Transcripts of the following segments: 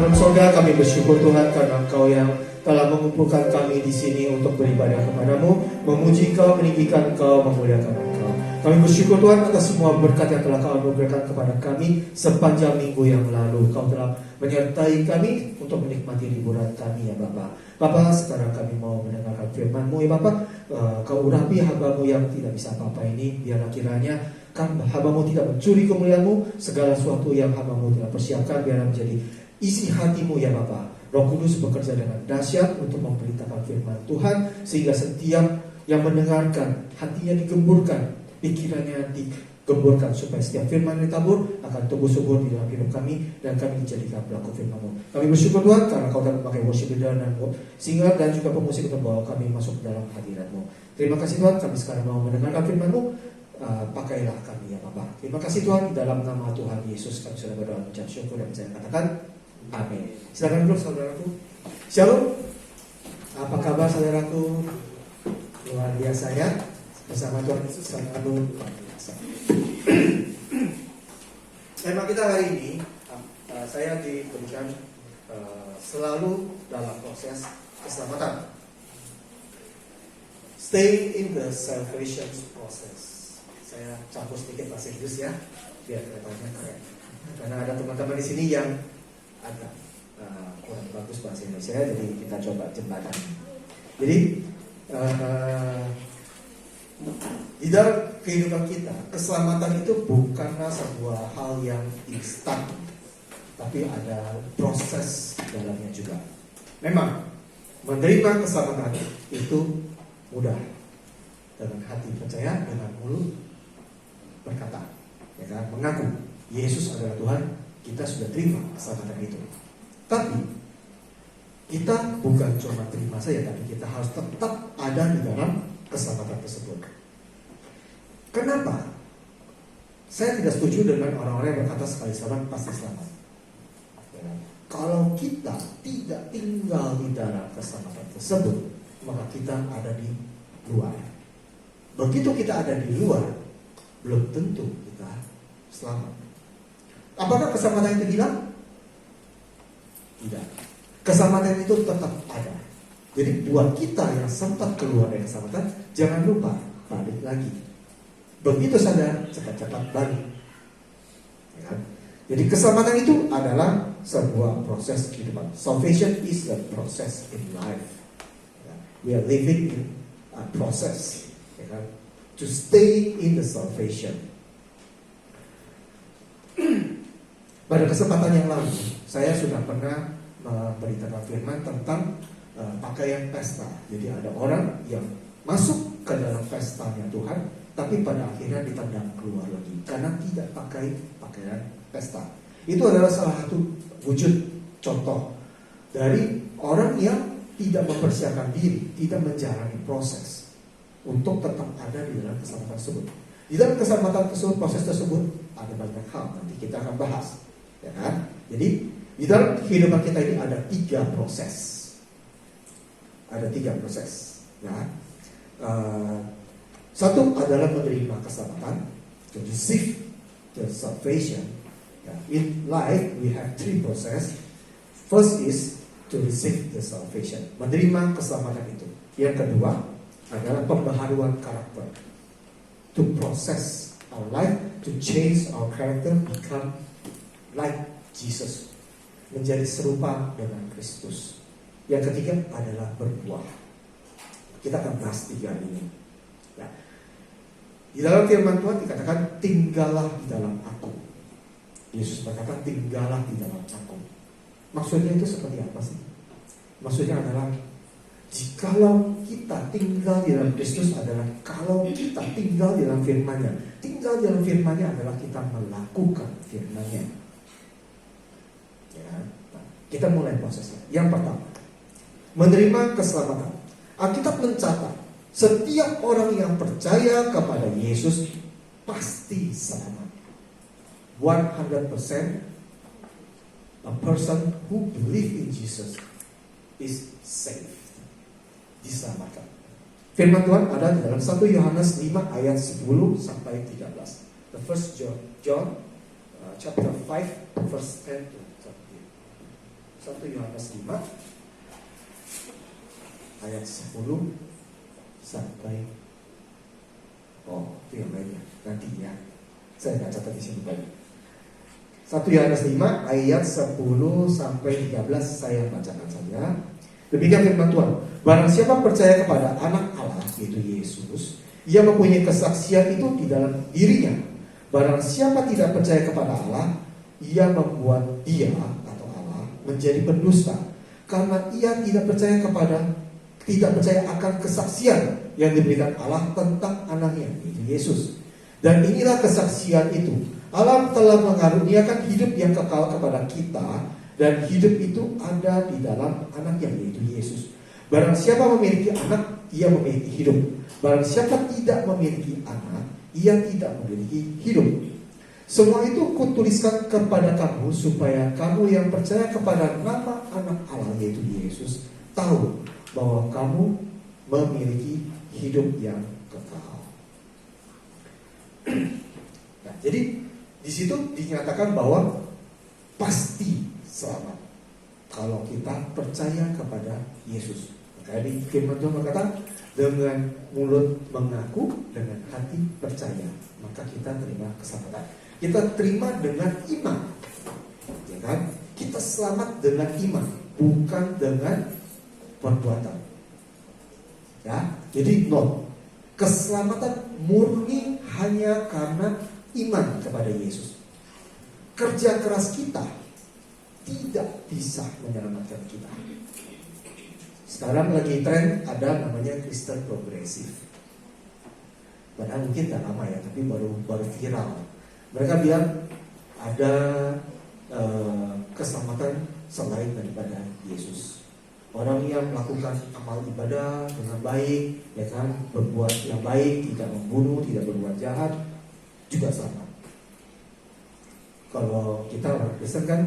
Bapa dalam surga, kami bersyukur Tuhan karena Engkau yang telah mengumpulkan kami di sini untuk beribadah kepadamu, memuji Engkau, meninggikan Engkau, memuliakan Engkau. Kami bersyukur Tuhan atas semua berkat yang telah Kau berikan kepada kami sepanjang minggu yang lalu. Kau telah menyertai kami untuk menikmati liburan kami ya Bapa. Bapa, sekarang kami mau mendengarkan firman-Mu ya Bapa. Kau urapi hamba-Mu yang tidak bisa apa-apa ini, biarlah kiranya hamba-Mu tidak mencuri kemuliaan-Mu, segala sesuatu yang hamba-Mu telah persiapkan biarlah menjadi isi hati-Mu ya Bapa. Roh Kudus bekerja dengan dahsyat untuk memberitakan firman Tuhan, sehingga setiap yang mendengarkan hatinya digemburkan, pikirannya digemburkan, supaya setiap firman yang ditabur akan tumbuh subur di dalam hidup kami dan kami dijadikan pelaku firman-Mu. Kami bersyukur Tuhan karena Kau telah memakai worship leader dan singer dan juga pemusik untuk membawa kami masuk ke dalam hadirat-Mu. Terima kasih Tuhan, kami sekarang mau mendengarkan firman-Mu. Pakailah kami ya Bapa. Terima kasih Tuhan, di dalam nama Tuhan Yesus kami sudah berdoa mengucap syukur dan saya katakan amin. Silakan dulu saudaraku. Shalom. Apa kabar saudaraku? Luar biasa ya. Bersama Tuhan Yesus selalu luar biasa. Tema kita hari ini, saya diberikan selalu dalam proses keselamatan. Stay in the salvation process. Saya campur sedikit bahasa Inggris ya, biar kelihatannya keren. Karena ada teman-teman di sini yang agak kurang bagus bahasa Indonesia, jadi kita coba jembatan. Jadi di dalam kehidupan kita, keselamatan itu bukanlah sebuah hal yang instan, tapi ada proses dalamnya juga. Memang menerima keselamatan itu mudah, dengan hati percaya, dengan mulut berkata, ya kan, mengaku Yesus adalah Tuhan, kita sudah terima keselamatan itu. Tapi kita bukan cuma terima saja, tapi kita harus tetap ada di dalam keselamatan tersebut. Kenapa? Saya tidak setuju dengan orang-orang yang berkata sekali selamat pasti selamat. Ya, kalau kita tidak tinggal di dalam keselamatan tersebut, maka kita ada di luar. Begitu kita ada di luar, belum tentu kita selamat. Apakah keselamatan itu hilang? Tidak. Keselamatan itu tetap ada. Jadi buat kita yang sempat keluar dari keselamatan, jangan lupa balik lagi. Begitu sadar, cepat-cepat balik. Ya kan? Jadi keselamatan itu adalah sebuah proses kehidupan. Salvation is a process in life. Ya. We are living in a process. Ya kan? To stay in the salvation. Pada kesempatan yang lalu, saya sudah pernah memberitakan firman tentang pakaian pesta. Jadi ada orang yang masuk ke dalam pestanya Tuhan, tapi pada akhirnya ditendang keluar lagi karena tidak pakai pakaian pesta. Itu adalah salah satu wujud contoh dari orang yang tidak mempersiapkan diri, tidak menjalani proses untuk tetap ada di dalam keselamatan tersebut. Di dalam keselamatan tersebut, proses tersebut ada banyak hal, nanti kita akan bahas, ya kan? Jadi di dalam kehidupan kita ini ada 3 proses. Ada 3 proses, ya. Satu adalah menerima keselamatan, to receive the salvation. Ya. In life we have 3 process. First is to receive the salvation, menerima keselamatan itu. Yang kedua adalah pembaharuan karakter, to process our life, to change our character, become like Jesus, menjadi serupa dengan Kristus. Yang ketiga adalah berbuah. Kita akan bahas 3 ini. Ya. Di dalam firman Tuhan dikatakan tinggallah di dalam aku. Yesus berkata tinggallah di dalam aku. Maksudnya itu seperti apa sih? Maksudnya adalah jikalau kita tinggal di dalam Kristus adalah kalau kita tinggal di dalam firman-Nya. Tinggal di dalam firman-Nya adalah kita melakukan firman-Nya. Ya, nah, kita mulai prosesnya. Yang pertama, menerima keselamatan. Alkitab mencatat setiap orang yang percaya kepada Yesus pasti selamat. 100% a person who believe in Jesus is saved, diselamatkan. Firman Tuhan ada di dalam 1 Yohanes 5 ayat 10 sampai 13. The first John chapter 5 verse 10 to 13. 1 Yohanes 5 ayat 10 sampai itu yang lainnya nanti ya. Saya nggak catat di sini tadi. 1 Yohanes 5 ayat 10 sampai 13 saya bacakan saja. Demikian firman Tuhan. Barang siapa percaya kepada anak Allah, yaitu Yesus, ia mempunyai kesaksian itu di dalam dirinya. Barang siapa tidak percaya kepada Allah, ia membuat dia atau Allah menjadi pendusta, karena ia tidak percaya akan kesaksian yang diberikan Allah tentang anaknya, yaitu Yesus. Dan inilah kesaksian itu, Allah telah mengaruniakan hidup yang kekal kepada kita, dan hidup itu ada di dalam anaknya, yaitu Yesus. Barang siapa memiliki anak, ia memiliki hidup. Barang siapa tidak memiliki anak, ia tidak memiliki hidup. Semua itu kutuliskan kepada kamu, supaya kamu yang percaya kepada nama anak Allah, yaitu Yesus, tahu bahwa kamu memiliki hidup yang kekal. Nah, jadi di situ dinyatakan bahwa pasti selamat kalau kita percaya kepada Yesus. Maka di firman Tuhan berkata, dengan mulut mengaku, dengan hati percaya, maka kita terima keselamatan. Kita terima dengan iman, ya kan? Kita selamat dengan iman, bukan dengan perbuatan. Ya, jadi keselamatan murni hanya karena iman kepada Yesus. Kerja keras kita tidak bisa menyelamatkan kita. Sekarang lagi tren ada namanya Kristen progresif. Padahal mungkin tak lama ya, tapi baru viral. Mereka bilang ada keselamatan selain daripada Yesus. Orang yang melakukan amal ibadah dengan baik, ya kan, berbuat yang baik, tidak membunuh, tidak berbuat jahat, juga selamat. Kalau kita orang Kristen kan,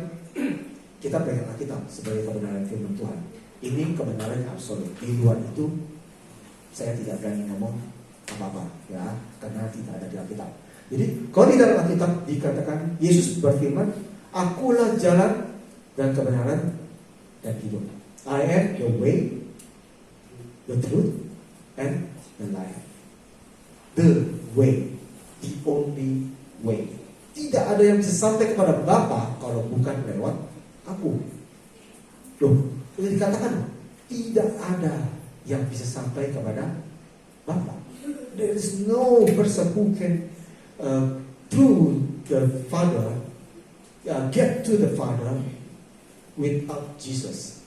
kita pegang Alkitab sebagai kebenaran firman Tuhan. Ini kebenaran yang absolut. Di luar itu saya tidak berani ngomong apa-apa, ya, karena tidak ada di Alkitab. Jadi kalau di dalam Alkitab dikatakan Yesus berfirman, akulah jalan dan kebenaran dan hidup. I am the way, the truth, and the life. The way, the only way. Tidak ada yang bisa sampai kepada Bapa kalau bukan lewat aku. Loh, sudah dikatakan tidak ada yang bisa sampai kepada Bapa. There is no person who can through the Father get to the Father without Jesus,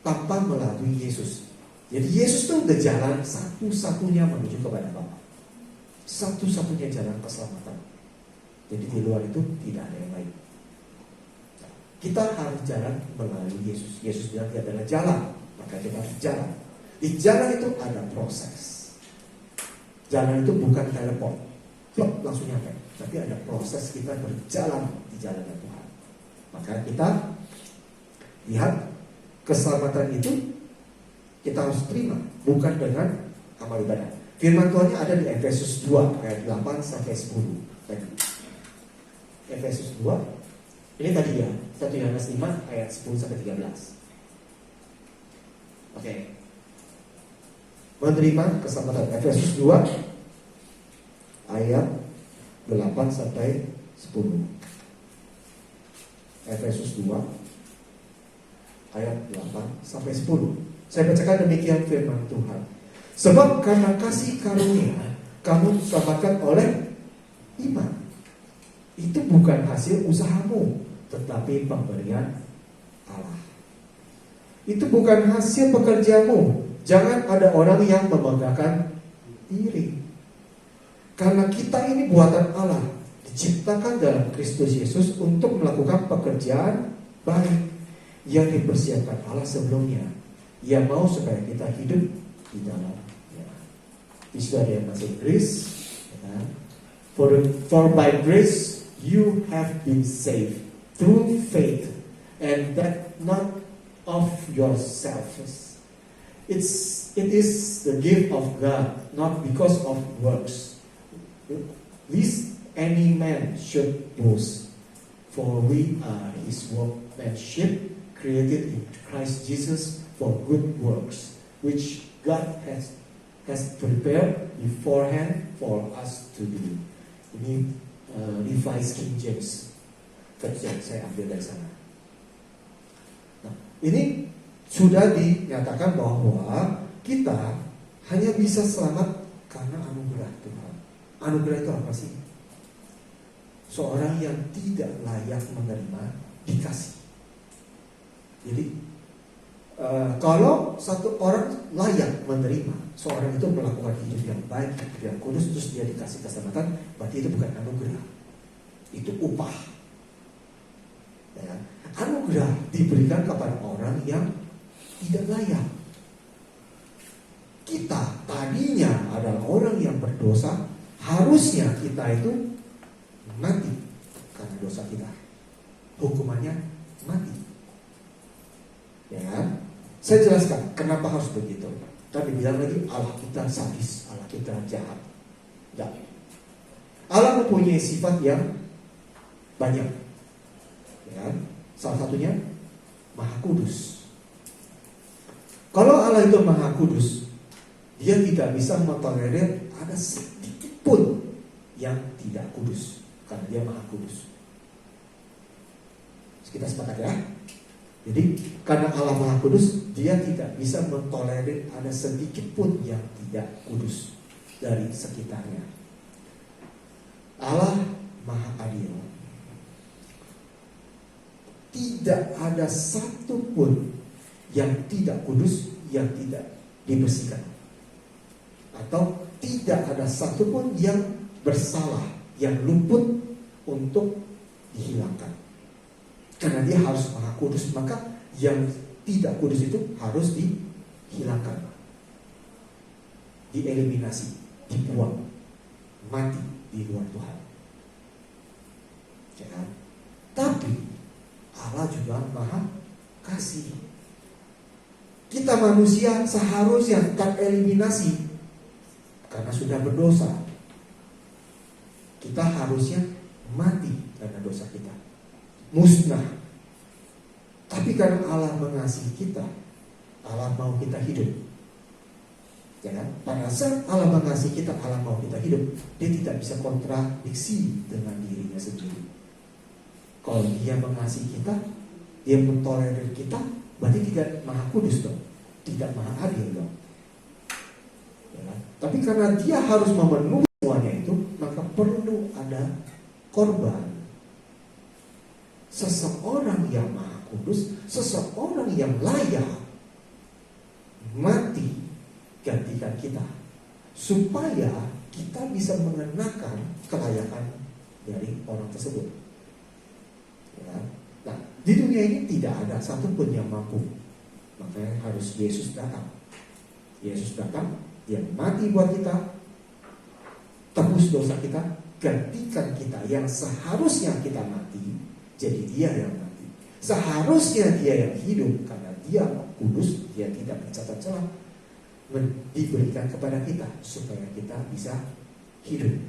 tanpa melalui Yesus. Jadi Yesus itu udah jalan satu-satunya menuju kepada Bapa, satu-satunya jalan keselamatan. Jadi di luar itu tidak ada yang lain. Kita harus jalan melalui Yesus. Yesus bilang dia adalah jalan, maka kita harus jalan. Di jalan itu ada proses. Jalan itu bukan telepon, plok langsung nyampe, tapi ada proses kita berjalan di jalan Tuhan. Maka kita lihat keselamatan itu kita harus terima, bukan dengan amal ibadah. Firman Tuhannya ada di Efesus 2 ayat 8 sampai 10. Efesus 2, ini tadi ya, 1 Yohanes 5 ayat 10 sampai 13. Oke. Menerima keselamatan. Efesus 2 ayat 8 sampai 10. Efesus 2 ayat 8 sampai 10. Saya bacakan demikian firman Tuhan. Sebab karena kasih karunia kamu diselamatkan oleh iman. Itu bukan hasil usahamu, tetapi pemberian Allah. Itu bukan hasil pekerjaanmu. Jangan ada orang yang membanggakan diri. Karena kita ini buatan Allah, diciptakan dalam Kristus Yesus untuk melakukan pekerjaan baik yang dipersiapkan Allah sebelumnya. Ia mau supaya kita hidup di dalamnya. Di situ ada yang bahasa Inggris, ya. For by grace you have been saved through faith, and that not of yourselves. It is the gift of God, not because of works, lest any man should boast. For we are His workmanship, created in Christ Jesus for good works, which God has prepared beforehand for us to do. Ini Revised King James version, saya ambil dari sana. Nah, ini sudah dinyatakan bahwa kita hanya bisa selamat karena anugerah Tuhan. Anugerah itu apa sih? Seorang yang tidak layak menerima dikasih. Jadi kalau satu orang layak menerima, seorang itu melakukan hidup yang baik, hidup yang kudus, terus dia dikasih keselamatan, berarti itu bukan anugerah, itu upah. Ya. Anugerah diberikan kepada orang yang tidak layak. Kita tadinya adalah orang yang berdosa, harusnya kita itu mati karena dosa kita. Hukumannya mati. Ya, saya jelaskan kenapa harus begitu. Tapi bilang lagi Allah kita sadis, Allah kita jahat. Ya. Allah mempunyai sifat yang banyak. Ya. Salah satunya Maha Kudus. Kalau Allah itu Maha Kudus, Dia tidak bisa mentolerir ada sedikit pun yang tidak kudus, karena Dia Maha Kudus. Kita sepakat ya. Jadi karena Allah Maha Kudus, Dia tidak bisa mentolerir ada sedikit pun yang tidak kudus dari sekitarnya. Allah Maha Adil. Tidak ada satu pun yang tidak kudus yang tidak dibersihkan, atau tidak ada satu pun yang bersalah, yang luput untuk dihilangkan. Karena Dia harus Maha Kudus, maka yang tidak kudus itu harus dihilangkan, dieliminasi, dibuang, mati di luar Tuhan. Ya. Tapi Allah juga Maha Kasih. Kita manusia seharusnya tereliminasi karena sudah berdosa. Kita harusnya mati karena dosa kita, musnah. Tapi karena Allah mengasihi kita, Allah mau kita hidup. Ya kan? Pada saat Allah mengasihi kita, Allah mau kita hidup, Dia tidak bisa kontradiksi dengan dirinya sendiri. Kalau Dia mengasihi kita, Dia mentolerir kita, berarti tidak Maha Kudus dong, tidak Maha Adil dong. Ya kan? Tapi karena Dia harus memenuhi semuanya itu, maka perlu ada korban. Seseorang yang Maha Kudus, seseorang yang layak mati gantikan kita, supaya kita bisa mengenakan kelayakan dari orang tersebut. Ya. Nah, di dunia ini tidak ada satupun yang mampu, makanya harus Yesus datang. Yesus datang, Dia mati buat kita, tebus dosa kita, gantikan kita yang seharusnya kita mati, jadi Dia yang mati. Seharusnya Dia yang hidup, karena Dia kudus, Dia tidak bercacat celah, diberikan kepada kita supaya kita bisa hidup.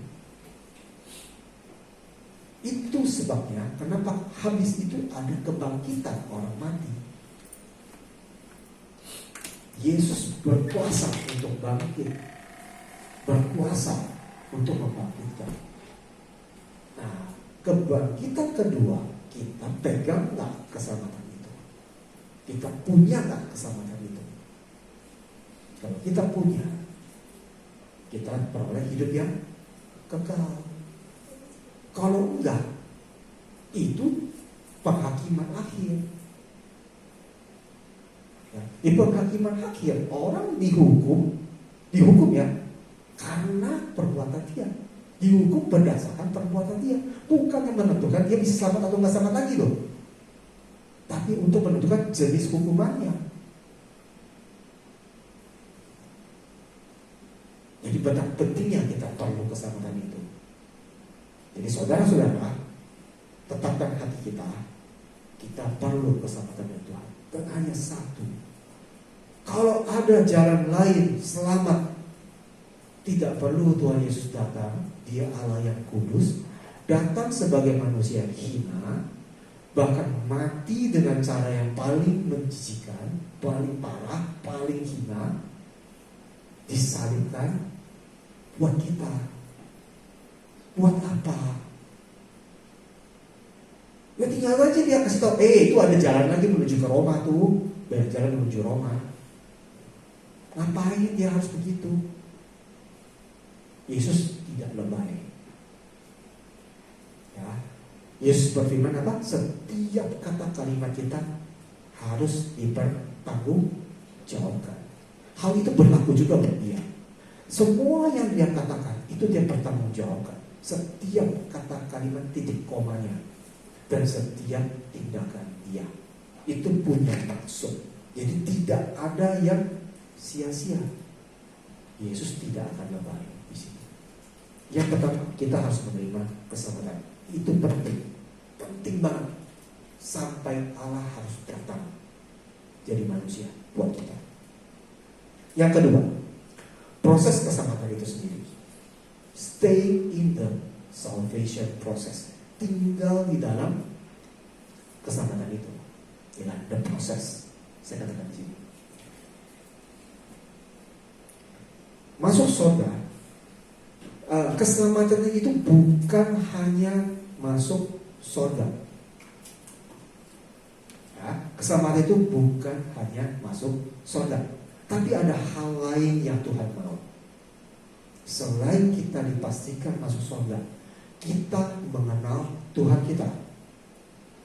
Itu sebabnya kenapa habis itu ada kebangkitan orang mati. Yesus berkuasa untuk bangkit, berkuasa untuk membangkitkan. Nah, kebangkitan kedua, kita pegang nggak keselamatan itu? Kita punya nggak keselamatan itu? Kalau kita punya, kita peroleh hidup yang kekal. Kalau enggak, itu penghakiman akhir. Ya, di penghakiman akhir orang dihukum ya karena perbuatan dia, dihukum berdasarkan perbuatan dia, bukan yang menentukan dia bisa selamat atau nggak selamat lagi loh, tapi untuk menentukan jenis hukumannya. Jadi betapa pentingnya kita perlu keselamatan itu. Jadi saudara-saudara, tetapkan hati kita perlu keselamatan dari Tuhan. Dan hanya satu. Kalau ada jalan lain selamat, tidak perlu Tuhan Yesus datang. Dia Allah yang kudus, datang sebagai manusia hina, bahkan mati dengan cara yang paling menjijikan, paling parah, paling hina, disalibkan buat kita. Buat apa? Ya tinggal aja dia kasih tahu, itu ada jalan lagi menuju ke Roma tuh, banyak jalan menuju Roma. Ngapain dia harus begitu? Yesus tidak lebay. Ya, Yesus berfirman apa? Setiap kata kalimat kita harus dipertanggungjawabkan. Hal itu berlaku juga buat dia. Semua yang dia katakan itu dia pertanggungjawabkan. Setiap kata kalimat titik komanya dan setiap tindakan dia itu punya maksud. Jadi tidak ada yang sia-sia. Yesus tidak akan lebay di sini. Yang pertama, kita harus menerima keselamatan. Itu penting banget. Sampai Allah harus datang jadi manusia buat kita. Yang kedua, proses keselamatan itu sendiri. Stay in the salvation process. Tinggal di dalam keselamatan itu. Ya, the process. Saya katakan di sini. Masuk surga, keselamatan itu bukan hanya masuk surga. Ya, keselamatan itu bukan hanya masuk surga, tapi ada hal lain yang Tuhan mau. Selain kita dipastikan masuk surga, kita mengenal Tuhan kita.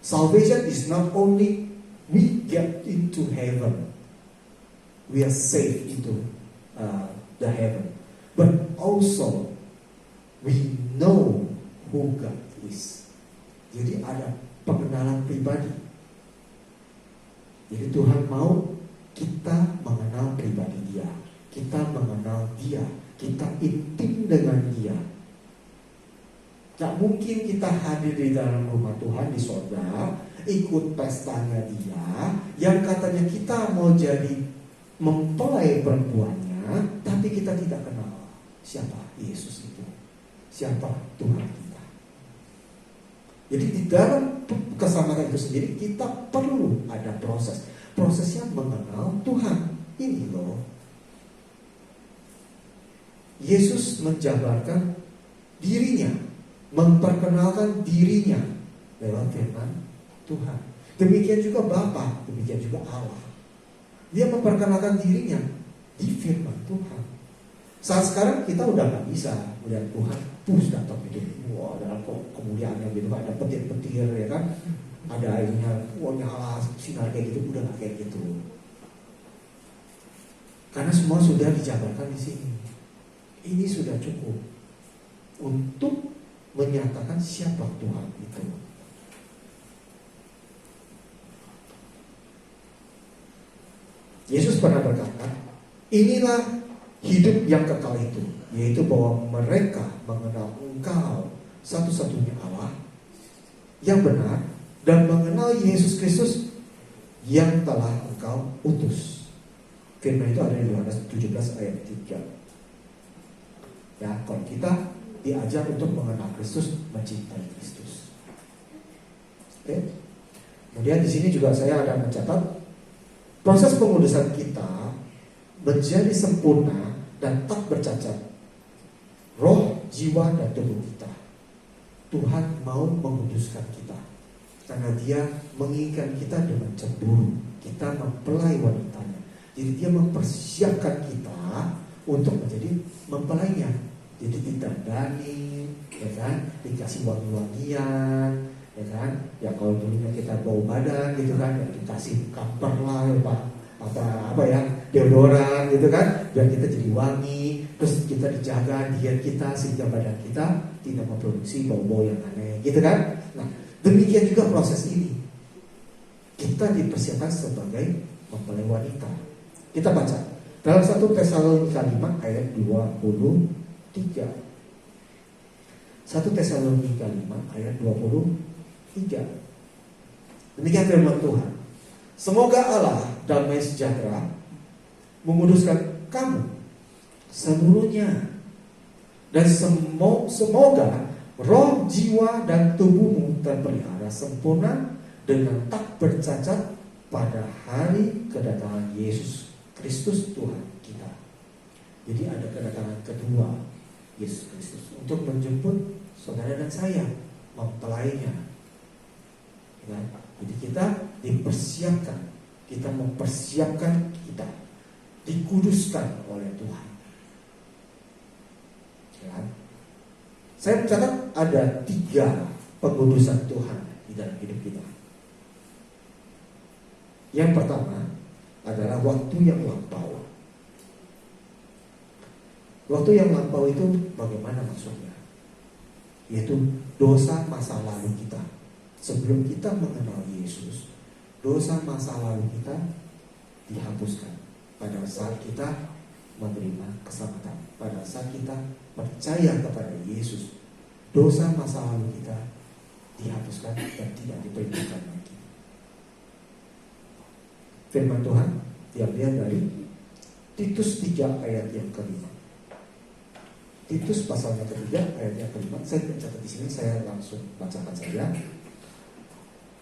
Salvation is not only we get into heaven, we are saved into the heaven, but also we know who God is. Jadi ada pengenalan pribadi. Jadi Tuhan mau kita mengenal pribadi Dia, kita mengenal Dia, kita intim dengan Dia. Gak mungkin kita hadir di dalam rumah Tuhan di surga, ikut pestanya Dia, yang katanya kita mau jadi mempelai perempuannya, tapi kita tidak kenal siapa Yesus itu, siapa Tuhan kita. Jadi di dalam keselamatan itu sendiri kita perlu ada proses. Prosesnya mengenal Tuhan. Ini loh, Yesus menjabarkan dirinya, memperkenalkan dirinya lewat firman Tuhan. Demikian juga Bapa, demikian juga Allah. Dia memperkenalkan dirinya di firman Tuhan. Saat sekarang kita udah gak bisa melihat Tuhan terus datang gitu, wah dalam kemuliaannya gitu, ada petir-petir ya kan, ada airnya, wah nyala sinar kayak gitu, udah gak kayak gitu. Karena semua sudah dijabarkan di sini. Ini sudah cukup untuk menyatakan siapa Tuhan itu. Yesus pernah berkata, inilah hidup yang kekal itu, yaitu bahwa mereka mengenal Engkau satu-satunya Allah yang benar, dan mengenal Yesus Kristus yang telah Engkau utus. Firman itu ada di Yohanes 17 ayat 3. Ya, kalau kita diajar untuk mengenal Kristus, mencintai Kristus. Oke. Kemudian di sini juga saya ada mencatat proses pengudusan kita menjadi sempurna dan tak bercacat, roh, jiwa, dan tubuh kita. Tuhan mau menguduskan kita karena Dia menginginkan kita dengan cemburu. Kita mempelai wanitanya. Jadi Dia mempersiapkan kita untuk menjadi mempelainya. Jadi ditandani, ya kan, dikasih wangi-wangian, ya kan. Ya kalau dulunya kita bau badan gitu kan, ya dikasih kamper lah, ya, Pak. Apa ya, deodoran gitu kan, biar kita jadi wangi. Terus kita dijaga diet kita sehingga badan kita tidak memproduksi bau-bau yang aneh gitu kan. Nah, demikian juga proses ini. Kita dipersiapkan sebagai mempelai wanita. Kita baca dalam 1 Tesalonika 5 ayat 23. 1 Tesalonika 5 ayat 23. Demikian firman Tuhan. Semoga Allah damai sejahtera menguduskan kamu seluruhnya, dan semoga roh, jiwa, dan tubuhmu terpelihara sempurna dengan tak bercacat pada hari kedatangan Yesus Kristus Tuhan kita. Jadi ada kedatangan kedua Yesus Kristus untuk menjemput saudara dan saya, mempelainya. Ya, jadi kita dipersiapkan, kita mempersiapkan kita, dikuduskan oleh Tuhan. Ya. Saya mencatat ada 3 pengudusan Tuhan di dalam hidup kita. Yang pertama adalah waktu yang lampau. Waktu yang lampau itu bagaimana maksudnya? Yaitu dosa masa lalu kita. Sebelum kita mengenal Yesus, dosa masa lalu kita dihapuskan pada saat kita menerima keselamatan. Pada saat kita percaya kepada Yesus, dosa masa lalu kita dihapuskan dan tidak diperintahkan lagi. Firman Tuhan diambil dari Titus 3 ayat yang ke-5. Titus pasalnya ke-3 ayat yang ke-5. Saya mencatat di sini, saya langsung bacakan saja.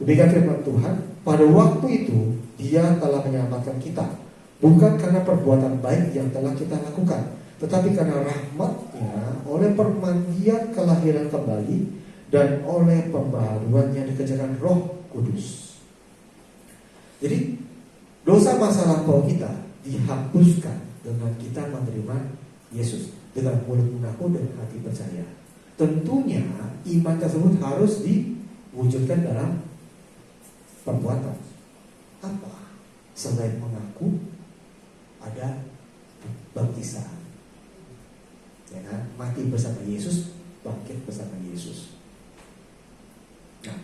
Demikian firman Tuhan, pada waktu itu Dia telah menyelamatkan kita, bukan karena perbuatan baik yang telah kita lakukan, tetapi karena rahmat-Nya oleh permandian kelahiran kembali dan oleh pembaharuan yang dikerjakan Roh Kudus. Jadi dosa masa lampau kita dihapuskan dengan kita menerima Yesus, dengan mulut mengaku dan hati percaya. Tentunya iman tersebut harus diwujudkan dalam perbuatan. Apa? Selain mengaku, ada baptisan. Ya kan? Mati bersama Yesus, bangkit bersama Yesus. Nah,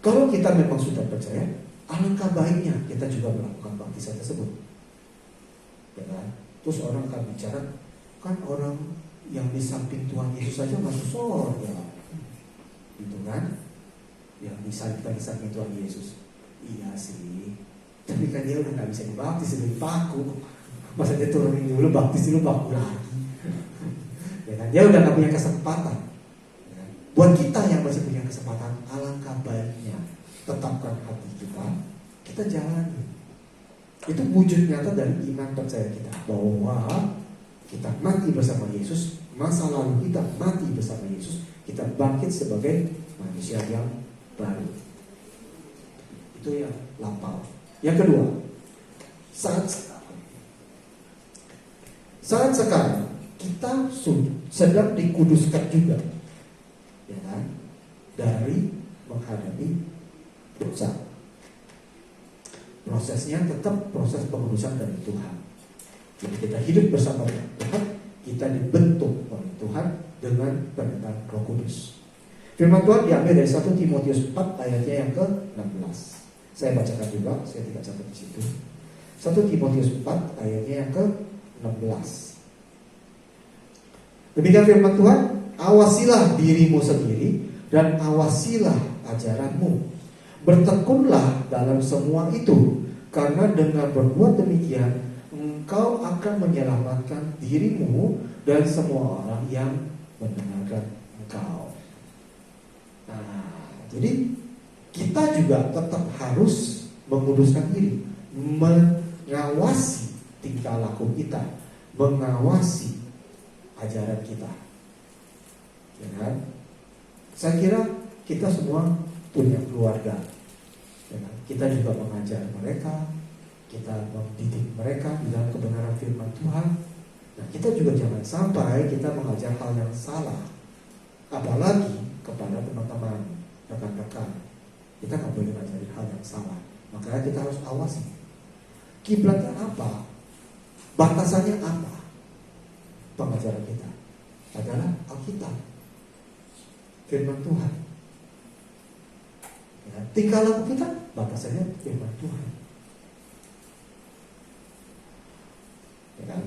kalau kita memang sudah percaya, alangkah baiknya kita juga melakukan baptisan tersebut. Ya kan? Terus orang akan bicara, kan orang yang di samping Tuhan Yesus saja masuk surga, gitu kan? Yang disalibkan di samping Tuhan Yesus. Iya sih, tapi kan dia udah nggak bisa dibaptis, udah dipaku. Masa dia turunin dulu, baptis dulu, baku lagi. Ya kan? Dia udah nggak punya kesempatan. Ya kan? Buat kita yang masih punya kesempatan, alangkah baiknya tetapkan hati kita jalani. Itu wujud nyata dari iman percaya kita, bahwa kita mati bersama Yesus, masa lalu kita mati bersama Yesus, kita bangkit sebagai manusia yang baru. Itu yang lampau. Yang kedua, saat sekarang kita sedang dikuduskan juga, ya kan? Dari menghadapi dosa. Prosesnya tetap proses pengudusan dari Tuhan. Jadi kita hidup bersama Tuhan, kita dibentuk oleh Tuhan dengan perintah Roh Kudus. Firman Tuhan diambil dari 1 Timotius 4 ayatnya yang ke-16. Saya bacakan juga, saya tidak catat di situ. 1 Timotius 4 ayatnya yang ke-16. Demikian firman Tuhan, awasilah dirimu sendiri dan awasilah ajaranmu. Bertekunlah dalam semua itu, karena dengan berbuat demikian engkau akan menyelamatkan dirimu dan semua orang yang mendengarkan engkau. Nah, jadi kita juga tetap harus menguduskan diri, mengawasi tingkah laku kita, mengawasi ajaran kita. Ya kan? Saya kira kita semua punya keluarga. Ya kan? Kita juga mengajar mereka, kita mendidik mereka di dalam kebenaran firman Tuhan. Nah, kita juga jangan sampai kita mengajar hal yang salah, apalagi kepada teman-teman, rekan-rekan. Kita nggak boleh mengajar hal yang salah. Makanya kita harus awasi. Kiblatnya apa? Batasannya apa? Pengajaran kita adalah Alkitab, firman Tuhan. Ya, tingkah laku kita batasannya firman Tuhan. Ya kan?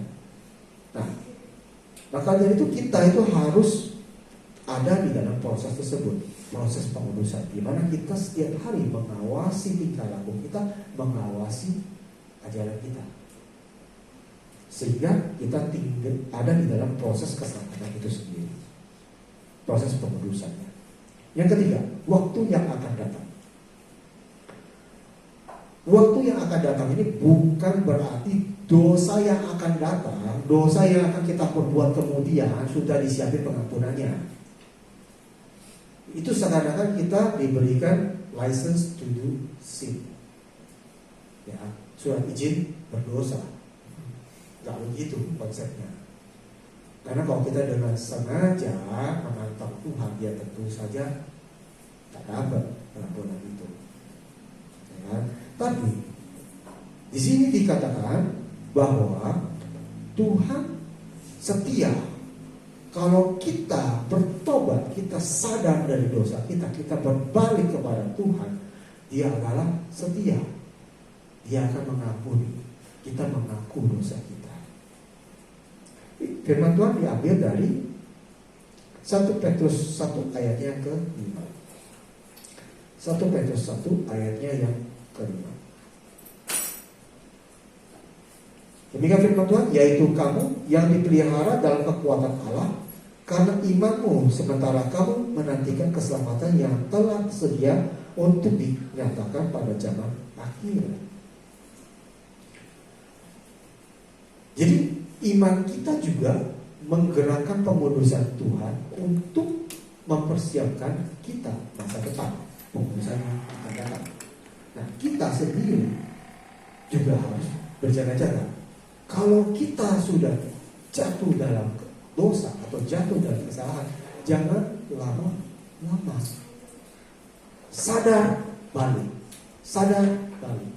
Nah, maka dari itu kita itu harus ada di dalam proses tersebut, proses pengudusan, di mana kita setiap hari mengawasi tingkah laku kita, mengawasi ajaran kita, sehingga kita ada di dalam proses keselamatan itu sendiri, proses pengudusannya. Yang ketiga, waktu yang akan datang. Waktu yang akan datang ini bukan berarti dosa yang akan datang, dosa yang akan kita perbuat kemudian sudah disiapin pengampunannya. Itu seakan-akan kita diberikan license to do sin, ya, surat izin berdosa. Gak begitu konsepnya. Karena kalau kita dengan sengaja menantang Tuhan, dia tentu saja tak dapat pengampunan itu. Ya. Tapi di sini dikatakan bahwa Tuhan setia. Kalau kita bertobat, kita sadar dari dosa kita, kita berbalik kepada Tuhan, Dia adalah setia. Dia akan mengampuni. Kita mengaku dosa kita. Firman Tuhan diambil dari 1 Petrus 1 ayatnya yang ke-5. 1 Petrus 1 ayatnya yang ke-5. Demikian firman Tuhan, yaitu kamu yang dipelihara dalam kekuatan Allah karena imanmu, sementara kamu menantikan keselamatan yang telah tersedia untuk dinyatakan pada zaman akhir. Jadi iman kita juga menggerakkan pengudusan Tuhan untuk mempersiapkan kita masa depan, pengudusan yang akan datang. Nah, kita sendiri juga harus berjaga-jaga. Kalau kita sudah jatuh dalam dosa atau jatuh dalam kesalahan, jangan lama-lama. Sadar balik, sadar balik.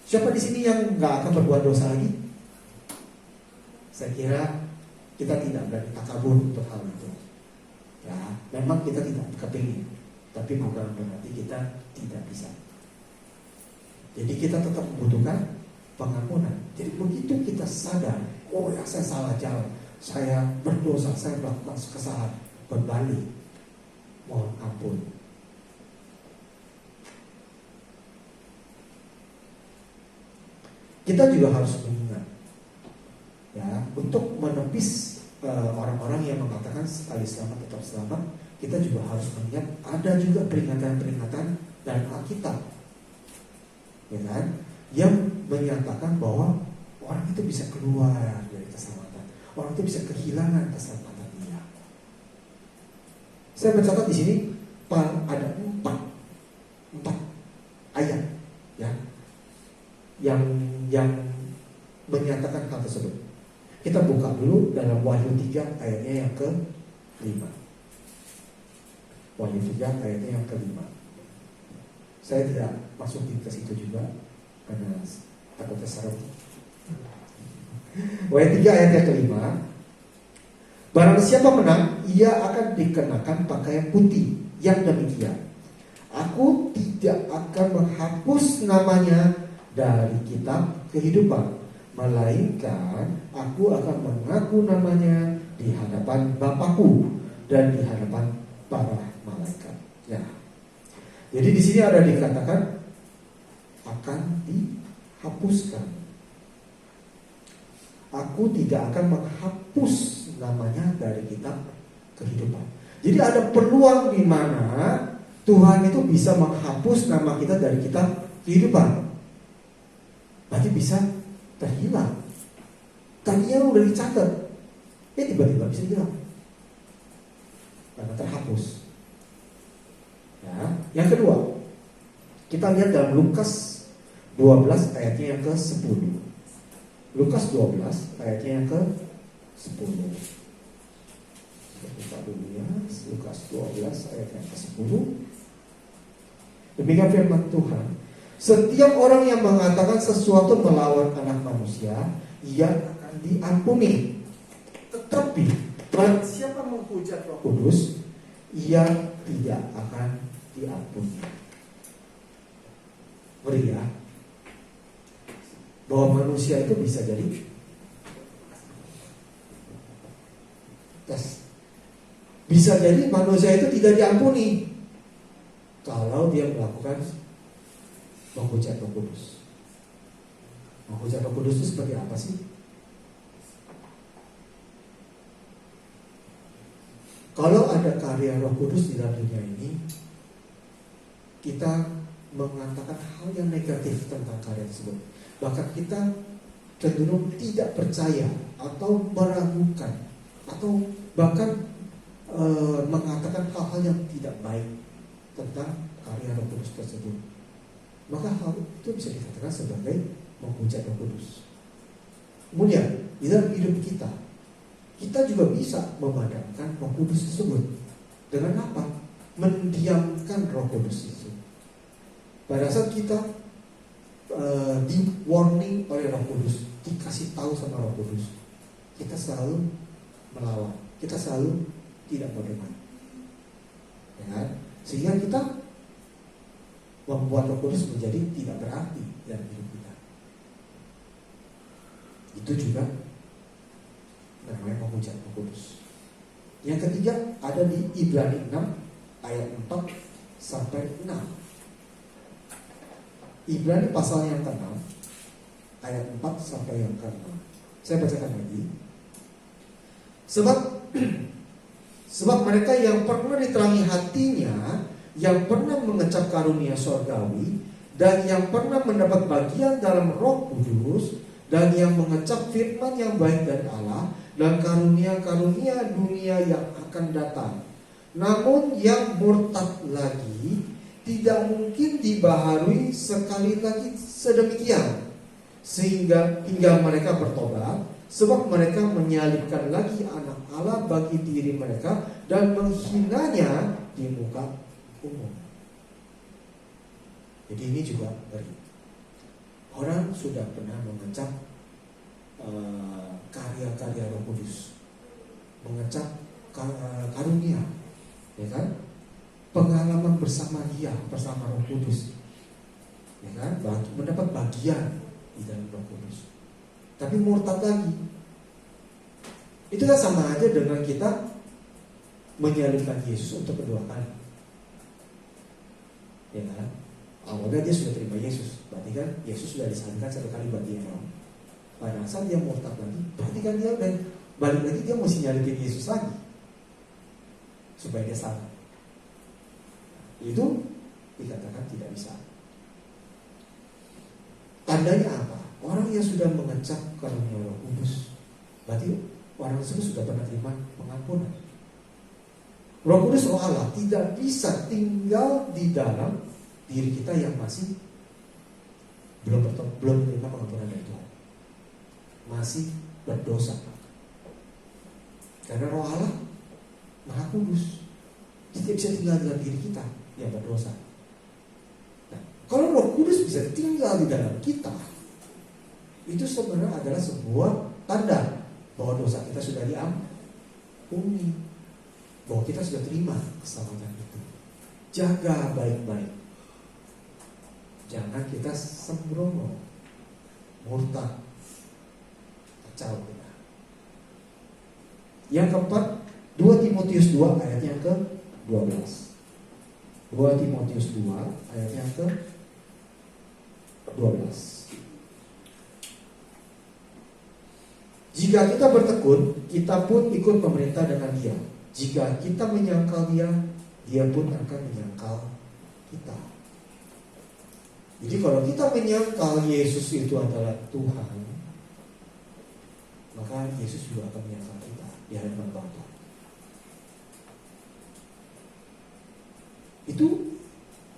Siapa di sini yang nggak akan berbuat dosa lagi? Saya kira kita tidak berani takabur untuk hal itu. Ya, memang kita tidak kepingin, tapi bukan berarti kita tidak bisa. Jadi kita tetap membutuhkan pengampunan. Jadi begitu kita sadar, oh ya saya salah jalan, saya berdosa, saya melakukan kesalahan, berbalik, mohon ampun. Kita juga harus mengingat, ya, untuk menepis orang-orang yang mengatakan sekali selamat tetap selamat, kita juga harus mengingat ada juga peringatan-peringatan dan Alkitab, ya kan, yang menyatakan bahwa orang itu bisa keluar dari keselamatan, orang itu bisa kehilangan keselamatan dia. Saya mencatat di sini ada empat ayat, ya, yang menyatakan hal tersebut. Kita buka dulu dalam Wahyu 3 ayatnya yang ke-5. Wahyu 3 ayatnya yang ke-5. Saya tidak masukin ke situ juga karena takutnya serem. Wahyu 3 ayat yang ke-5. Barang siapa menang, ia akan dikenakan pakaian putih yang demikian. Aku tidak akan menghapus namanya dari kitab kehidupan, melainkan aku akan mengaku namanya di hadapan Bapakku dan di hadapan para malaikat. Ya. Jadi di sini ada dikatakan akan dihapuskan. Aku tidak akan menghapus namanya dari kitab kehidupan. Jadi ada peluang di mana Tuhan itu bisa menghapus nama kita dari kitab kehidupan. Berarti bisa terhilang. Tadinya udah dicatat, tiba-tiba bisa hilang karena terhapus. Ya. Yang kedua, kita lihat dalam Lukas 12 ayatnya yang ke-10. Lukas 12 ayatnya yang ke-10. Kita dulu ya, Lukas 12 ayatnya yang ke-10. Demikian firman Tuhan. Setiap orang yang mengatakan sesuatu melawan anak manusia, ia akan diampuni. Tetapi barang siapa menghujat Roh Kudus, ia tidak akan diampuni. Ngeri ya, bahwa manusia itu bisa jadi tes. Bisa jadi manusia itu tidak diampuni kalau dia melakukan menghujat Roh Kudus. Menghujat Roh Kudus itu seperti apa sih? Kalau ada karya Roh Kudus di dalam dunia ini, kita mengatakan hal yang negatif tentang karya tersebut. Bahkan kita cenderung tidak percaya atau meragukan atau bahkan mengatakan hal-hal yang tidak baik tentang karya Roh Kudus tersebut. Maka hal itu bisa dikatakan sebagai menghujat Roh Kudus. Kemudian di dalam hidup kita juga bisa memadamkan Roh Kudus tersebut. Dengan apa? Mendiamkan Roh Kudus itu. Pada saat kita di warning oleh Roh Kudus, dikasih tahu sama Roh Kudus, kita selalu melawan, kita selalu tidak berdebat, ya kan? Sehingga kita membuat Roh Kudus menjadi tidak berarti dalam hidup kita. Itu juga namanya menghujat Roh Kudus. Yang ketiga ada di Ibrani 6 ayat 4 sampai 6. Ibrani pasal yang ke-6 ayat 4 sampai yang ke-6. Saya bacakan lagi. Sebab mereka yang pernah diterangi hatinya, yang pernah mengecap karunia sorgawi, dan yang pernah mendapat bagian dalam Roh Kudus, dan yang mengecap firman yang baik dari Allah, dan karunia-karunia dunia yang akan datang. Namun yang murtad lagi tidak mungkin dibaharui sekali lagi sedemikian, sehingga hingga mereka bertobat, sebab mereka menyalibkan lagi anak Allah bagi diri mereka dan menghinanya di muka umum. Jadi ini juga ngeri. Orang sudah pernah mengecap karya-karya Roh Kudus, mengecap karunia, ya kan? Pengalaman bersama Dia, bersama Roh Kudus, ya kan? Mendapat bagian di dalam Roh Kudus. Tapi murtad lagi. Itu kan sama aja dengan kita menyalibkan Yesus untuk kedua kali, ya kan? Awalnya dia sudah terima Yesus, berarti kan Yesus sudah disalibkan satu kali buat dia. Pada saat dia murtad lagi, berarti kan dia udah balik lagi, dia mesti nyalibin Yesus lagi supaya dia salah. Itu dikatakan tidak bisa. Tandanya apa? Orang yang sudah mengecap karunia Roh Kudus, berarti orang tersebut sudah pernah terima pengampunan. Roh Kudus, Roh Allah, tidak bisa tinggal di dalam diri kita yang masih belum menerima pengampunan dari Tuhan, masih berdosa. Karena Roh Allah Maha Kudus, tidak bisa tinggal dalam diri kita yang berdosa. Nah, kalau Roh Kudus bisa tinggal di dalam kita, itu sebenarnya adalah sebuah tanda bahwa dosa kita sudah diampuni, bahwa kita sudah terima keselamatan itu. Jaga baik-baik, jangan kita sembrono, murtad, kacau kita. Yang keempat, 2 Timotius 2 ayat yang ke-12. 2 Timotius 2 ayat yang ke-12. Jika kita bertekun, kita pun ikut pemerintah dengan Dia. Jika kita menyangkal Dia, Dia pun akan menyangkal kita. Jadi kalau kita menyangkal Yesus itu adalah Tuhan, maka Yesus juga akan menyangkal kita di hadapan Bapa. Itu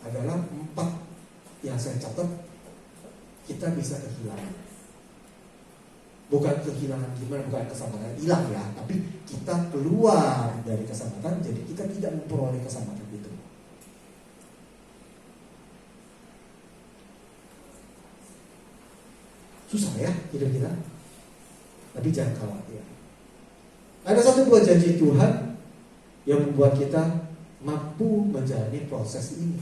adalah 4 yang saya catat kita bisa kehilangan. Bukan kehilangan gimana, bukan keselamatan hilang ya, tapi kita keluar dari keselamatan, jadi kita tidak memperoleh keselamatan itu. Susah ya hidup kita, tapi jangan khawatir. Ada 1-2 janji Tuhan yang membuat kita mampu menjalani proses ini.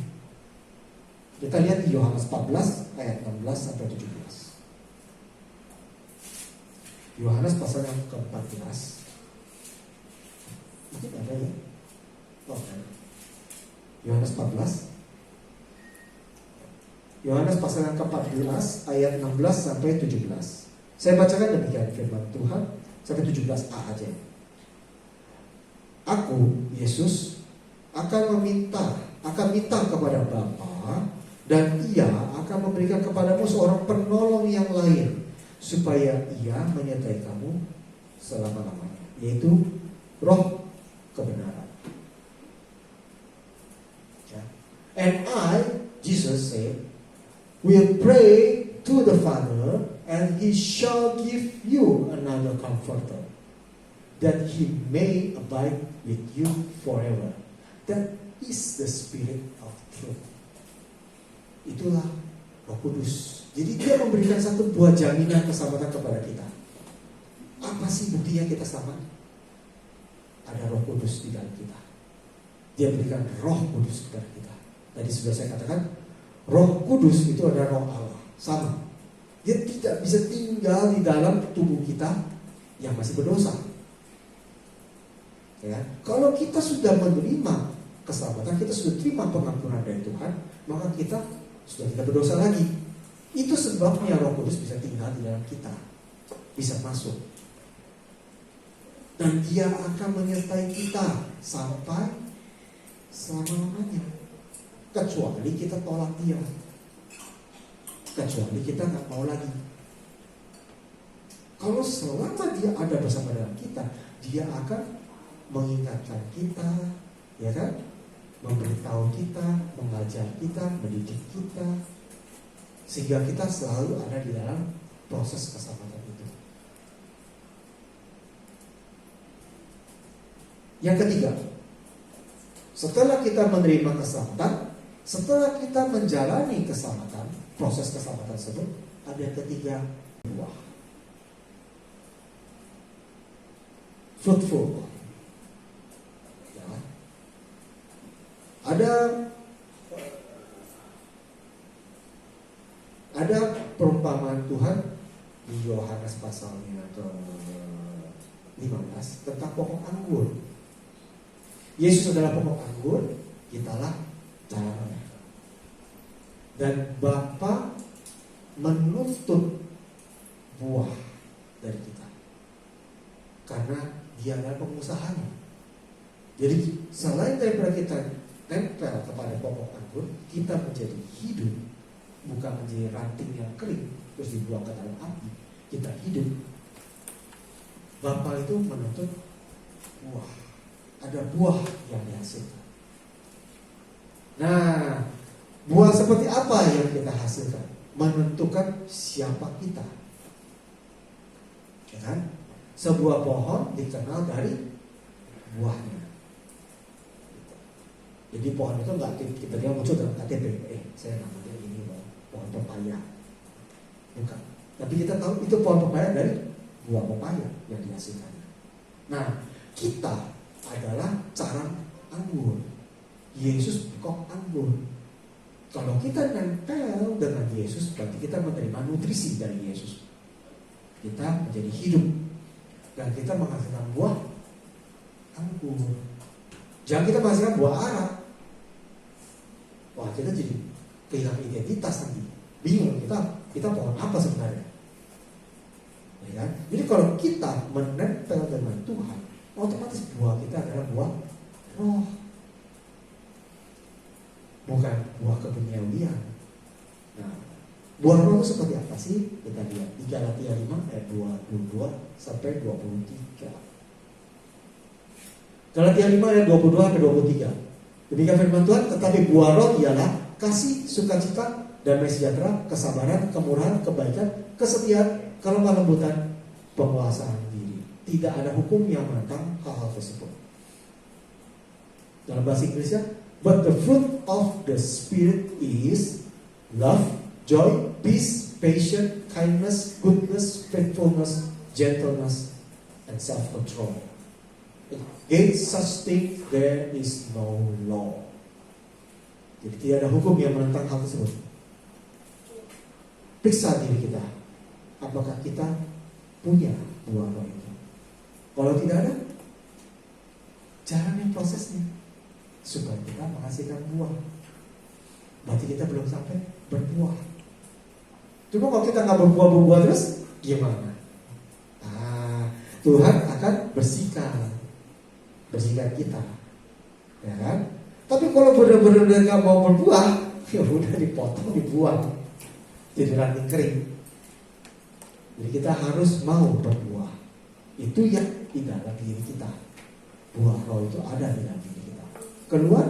Kita lihat di Yohanes 14 ayat 16 sampai 17. Yohanes pasal yang ke-14. Mungkin ada ya? Oh, ada. Yohanes 14. Yohanes pasal yang ke-14 ayat 16 sampai 17. Saya bacakan demikian firman Tuhan sampai 17a aja. Aku, Yesus, akan minta kepada Bapa, dan Ia akan memberikan kepadamu seorang penolong yang lain, supaya ia menyertai kamu selama-lamanya, yaitu Roh kebenaran. And I, Jesus said, will pray to the Father, and He shall give you another Comforter, that He may abide with you forever. That is the Spirit of truth. Itulah Roh Kudus. Jadi Dia memberikan satu buah jaminan keselamatan kepada kita. Apa sih buktinya kita selamat? Ada Roh Kudus di dalam kita. Dia berikan Roh Kudus kepada kita. Tadi sudah saya katakan, Roh Kudus itu adalah Roh Allah, sama. Dia tidak bisa tinggal di dalam tubuh kita yang masih berdosa. Ya, kalau kita sudah menerima keselamatan, kita sudah terima pengampunan dari Tuhan, maka kita sudah tidak berdosa lagi. Itu sebabnya Roh Kudus bisa tinggal di dalam kita, bisa masuk, dan Dia akan menyertai kita sampai selama-lamanya. Kecuali kita tolak Dia, kecuali kita nggak mau lagi. Kalau selama Dia ada bersama dengan kita, Dia akan mengingatkan kita, ya kan, memberitahu kita, mengajar kita, mendidik kita, sehingga kita selalu ada di dalam proses keselamatan itu. Yang ketiga, setelah kita menerima keselamatan, setelah kita menjalani keselamatan, proses keselamatan tersebut, ada yang ketiga, buah. Fruitful. Ya. Ada perumpamaan Tuhan di Yohanes pasalnya ke-15 tentang pokok anggur. Yesus adalah pokok anggur, kitalah caranya. Dan Bapa menuntut buah dari kita, karena Dia adalah pengusahanya. Jadi selain daripada kita tempel kepada pokok anggur, kita menjadi hidup, bukan menjadi ranting yang kering terus dibuang ke dalam api. Kita hidup. Bapa itu menuntut buah. Ada buah yang dihasilkan. Nah, buah seperti apa yang kita hasilkan menentukan siapa kita. Ya kan? Sebuah pohon dikenal dari buahnya. Jadi pohon itu nggak tiba-tiba muncul dalam KTP. Saya namanya ini pohon pepaya. Bukan. Tapi kita tahu itu pohon pepaya dari buah pepaya yang dihasilkan. Nah, kita adalah carang anggur. Yesus pokok anggur. Kalau kita nempel dengan Yesus, berarti kita menerima nutrisi dari Yesus. Kita menjadi hidup, dan kita menghasilkan buah anggur. Jangan kita menghasilkan buah ara. Wah, kita jadi kehilangan identitas nanti. Bingung kita pohon apa sebenarnya. Ya kan? Jadi kalau kita menempel dengan Tuhan, otomatis buah kita adalah buah roh, bukan buah keduniawian. Nah, buah roh itu seperti apa sih? Kita lihat di Galatia 5 ayat 22 sampai 23. Galatia 5 ayat 22 sampai 23. Demikian firman Tuhan, tetapi buah roh ialah kasih, sukacita, damai sejahtera, kesabaran, kemurahan, kebaikan, kesetiaan, kelemah lembutan, penguasaan diri. Tidak ada hukum yang menentang hal-hal tersebut. Dalam bahasa Inggrisnya, but the fruit of the Spirit is love, joy, peace, patience, kindness, goodness, faithfulness, gentleness, and self-control. Against such things there is no law. Jadi tidak ada hukum yang menentang hal tersebut. Periksa diri kita, apakah kita punya buah roh itu. Kalau tidak ada, caranya prosesnya supaya kita menghasilkan buah. Berarti kita belum sampai berbuah. Cuma kalau kita nggak berbuah terus, gimana? Tuhan akan bersihkan kita, ya kan? Tapi kalau benar-benar nggak mau berbuah, ya udah dipotong, dibuang jadi ranting kering. Jadi kita harus mau berbuah. Itu yang di dalam diri kita. Buah roh itu ada di dalam diri kita. Keluar,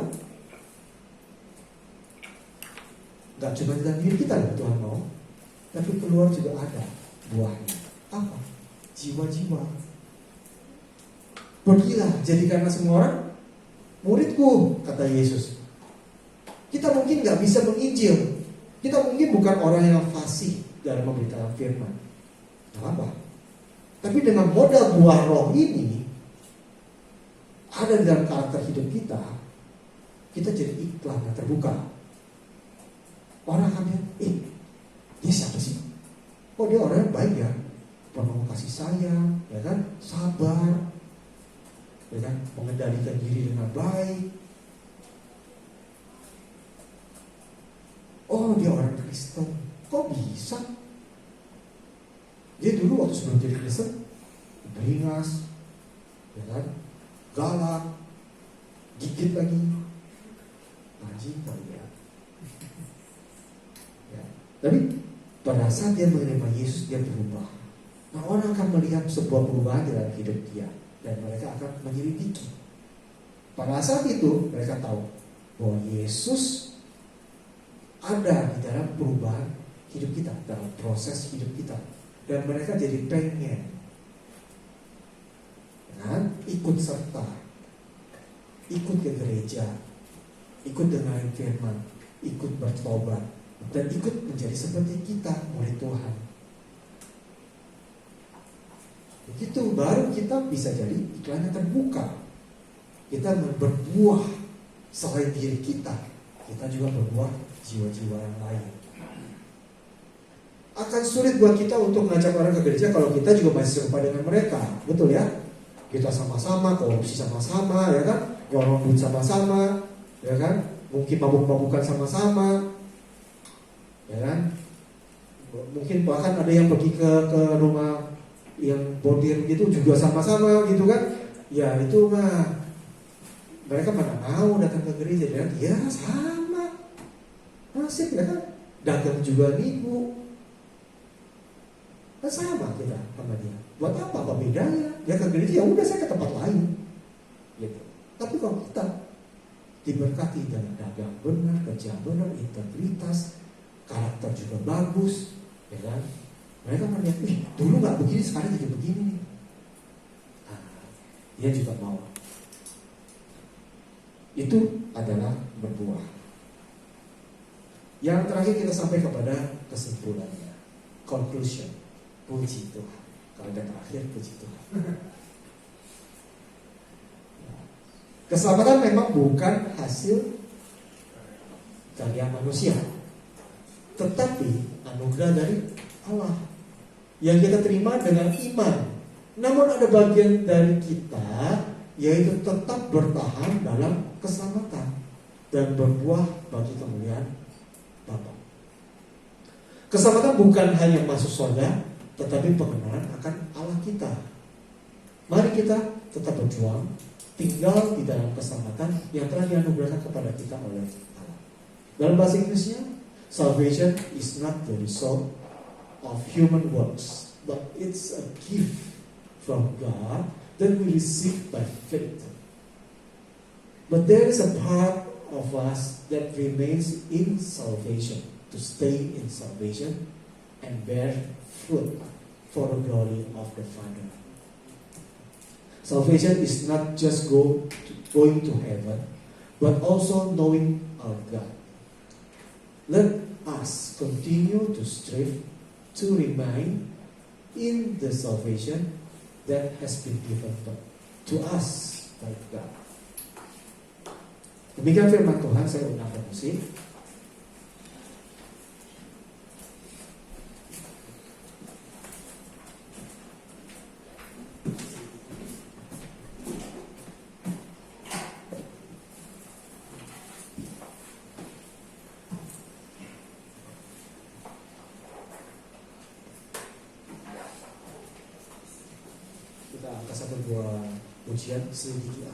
gak cuma di dalam diri kita loh Tuhan mau, tapi keluar juga ada buahnya. Apa? Jiwa-jiwa. Pergilah, jadikanlah semua orang muridku, kata Yesus. Kita mungkin gak bisa menginjil. Kita mungkin bukan orang yang fasih dalam memberitakan firman. Gak apa. Tapi dengan modal buah roh ini ada di dalam karakter hidup kita, kita jadi ikhlas dan terbuka. Orang akan bilang, dia siapa sih? Oh, dia orang yang baik ya, penuh kasih sayang, ya kan, sabar, ya kan, mengendalikan diri dengan baik. Oh, dia orang Kristen. Kok bisa? Dia dulu waktu sebelum jadi Kristen beringas, ya kan, galak, gigit lagi, najis kali ya. Ya. Tapi pada saat dia menerima Yesus, dia berubah. Nah, orang akan melihat sebuah perubahan dalam hidup dia, dan mereka akan menyelidiki. Pada saat itu mereka tahu bahwa Yesus ada di dalam perubahan hidup kita, dalam proses hidup kita. Dan mereka jadi pengen ikut serta, ikut ke gereja, ikut dengerin firman, ikut bertobat, dan ikut menjadi seperti kita, murid Tuhan. Begitu baru kita bisa jadi iklannya terbuka. Kita berbuah selain diri kita, kita juga berbuah jiwa-jiwa yang lain. Akan sulit buat kita untuk mengajak orang ke gereja kalau kita juga masih serupa dengan mereka, betul ya? Kita sama-sama, korupsi sama-sama, ya kan? Ngorong duit sama-sama, ya kan? Mungkin mabuk-mabukan sama-sama, ya kan? Mungkin bahkan ada yang pergi ke rumah yang bordir gitu juga sama-sama gitu kan? Ya itu mah mereka mana mau datang ke gereja, ya sama, nasib ya kan? Dagang juga minggu. Kan sama kita sama dia. Buat apa bedanya? Dia ke gereja, ya udah saya ke tempat lain. Gitu. Tapi kalau kita diberkati dalam dagang benar, kerja benar, integritas, karakter juga bagus, ya kan? Mereka melihat, dulu nggak begini, sekarang jadi begini nih. Nah, dia juga mau. Itu adalah berbuah. Yang terakhir kita sampai kepada kesimpulannya, conclusion. Puji Tuhan. Kalau ada terakhir, puji Tuhan. Keselamatan memang bukan hasil karya manusia, tetapi anugerah dari Allah yang kita terima dengan iman. Namun ada bagian dari kita, yaitu tetap bertahan dalam keselamatan dan berbuah bagi kemuliaan Bapa. Keselamatan bukan hanya masuk surga, tetapi pengenalan akan Allah kita. Mari kita tetap berjuang, tinggal di dalam keselamatan yang telah dianugerahkan kepada kita oleh Allah. Dalam bahasa Inggrisnya, salvation is not the result of human works, but it's a gift from God that we receive by faith. But there is a part of us that remains in salvation, to stay in salvation and bear fruit for the glory of the Father. Salvation is not just going to heaven, but also knowing our God. Let us continue to strive to remain in the salvation that has been given to us by God. Demikian firman Tuhan. Saya undang musik. Satu buah pujian sedikit.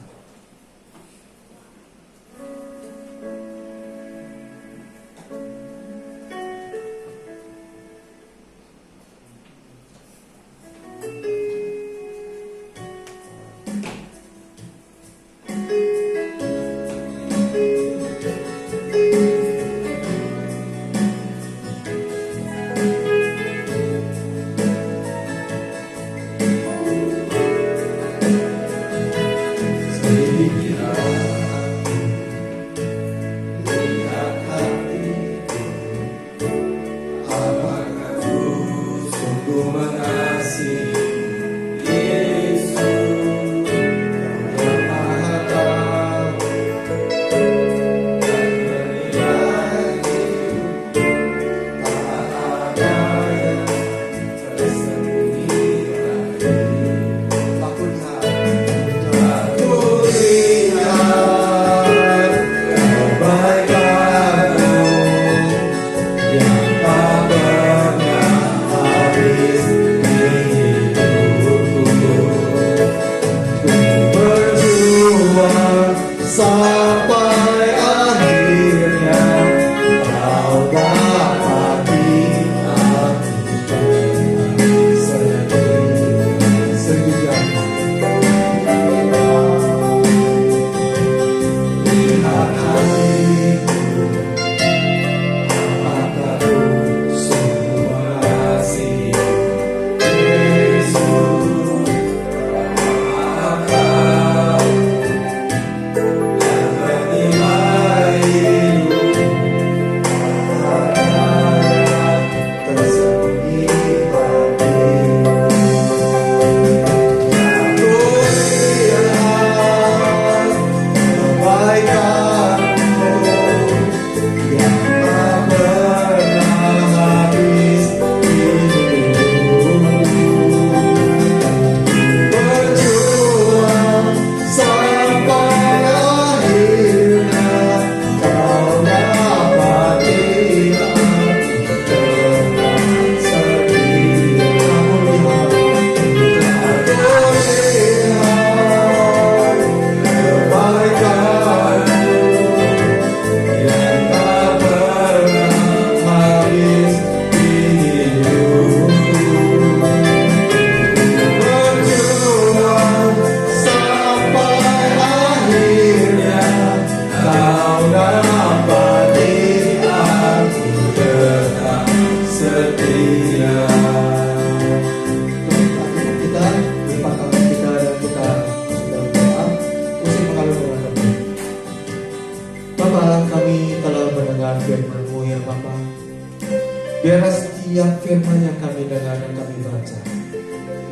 Biarlah setiap firman yang kami dengar dan kami baca